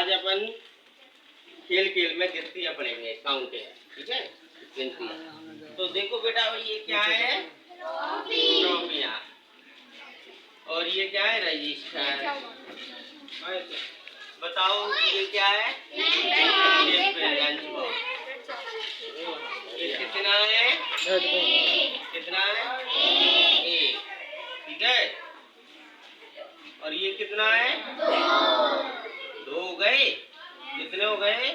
आज अपन खेल खेल में गिनतियाँ पढ़ेंगे, काउंटिंग, ठीक है, गिनतियाँ। तो देखो बेटा ये क्या है, ट्रॉफियाँ, और ये क्या है, रजिस्टर। बताओ ये क्या है, लंच बॉक्स। ये कितना है, कितना है, एक, ठीक है। और ये कितना है, दो हो गए। कितने हो गए,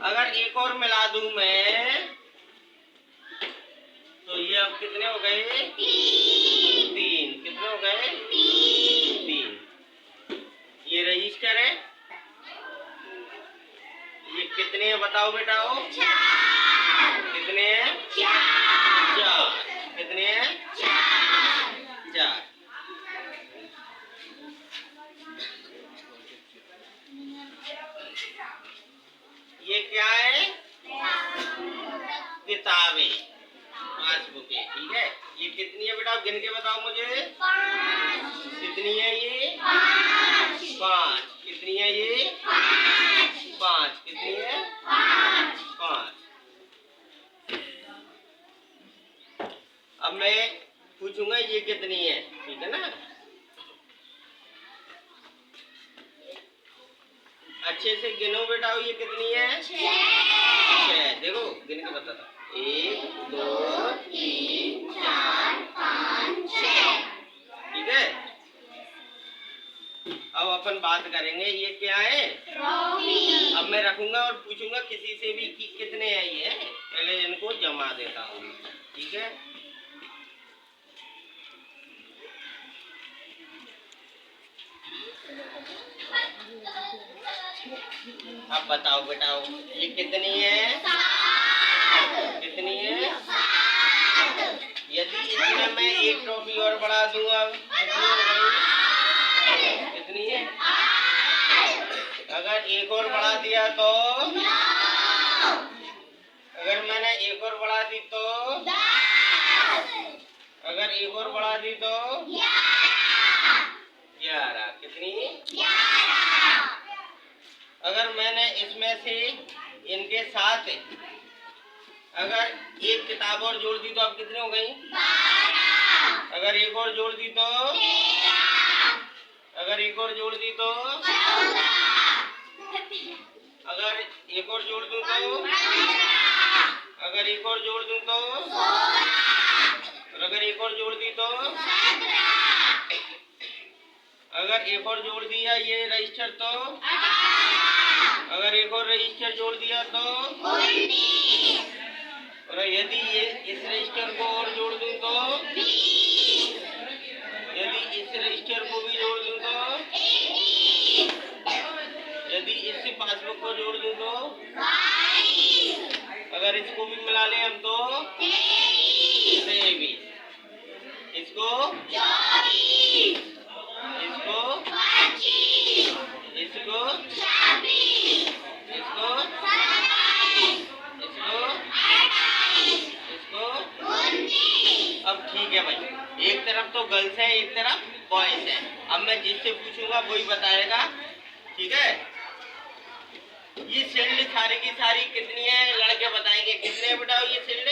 अगर एक और मिला दूं मैं तो ये अब कितने हो गए, तीन। कितने हो गए, तीन। ये रजिस्टर है, ये कितने हैं बताओ बेटा, कितने हैं, चार। कितने हैं, चार। ये क्या है, किताबें, 5 बुकें, ठीक है। ये कितनी है बेटा, गिन के बताओ मुझे, कितनी है ये, 5। कितनी है ये, 5। कितनी है, 5। अब मैं पूछूंगा ये कितनी है, ठीक है ना। अच्छे से गिनो बेटा, ये कितनी है, 6। देखो गिन के बताता, 1 2 3 4 5 6, ठीक है। अब अपन बात करेंगे, ये क्या है, ट्रॉफी। अब मैं रखूंगा और पूछूंगा किसी से भी कि कितने हैं ये, पहले इनको जमा देता हूँ, ठीक है। अब बताओ बेटाओ ये कितनी है, कितनी है, यदि इसमें मैं एक ट्रॉफी और बढ़ा दूंगा कितनी है, अगर एक और बढ़ा दिया तो, अगर मैंने एक और बढ़ा दी तो, अगर एक और बढ़ा दी तो 11। कितनी, 11। अगर मैंने इसमें से इनके साथ अगर एक किताब और जोड़ दी तो अब कितने हो गई, 12। अगर एक और जोड़ दी तो 13। अगर एक और जोड़ दी तो 14। अगर एक और जोड़ दूं तो 15। अगर एक और जोड़ दूं तो 16। और अगर एक और जोड़ दी तो 17। अगर एक और जोड़ दिया ये रजिस्टर तो 18। अगर एक और रजिस्टर जोड़ दिया तो 19। और यदि ये इस रजिस्टर को और जोड़ दूं तो 20। यदि इस रजिस्टर को भी जोड़ दूं तो 21। यदि इस पासबुक को जोड़ दूं तो 22। अगर इसको भी मिला लें हम तो 23। इसको 24। इसको 25। इसको 26। इसको 27। इसको 28। इसको 29। अब ठीक है भाई, एक तरफ तो गर्ल्स है, एक तरफ बॉयज है। अब मैं जिससे पूछूंगा वही बताएगा, ठीक है। ये शील्ड सारी की सारी कितनी है, लड़के बताएंगे कितने बेटा ये शील्ड।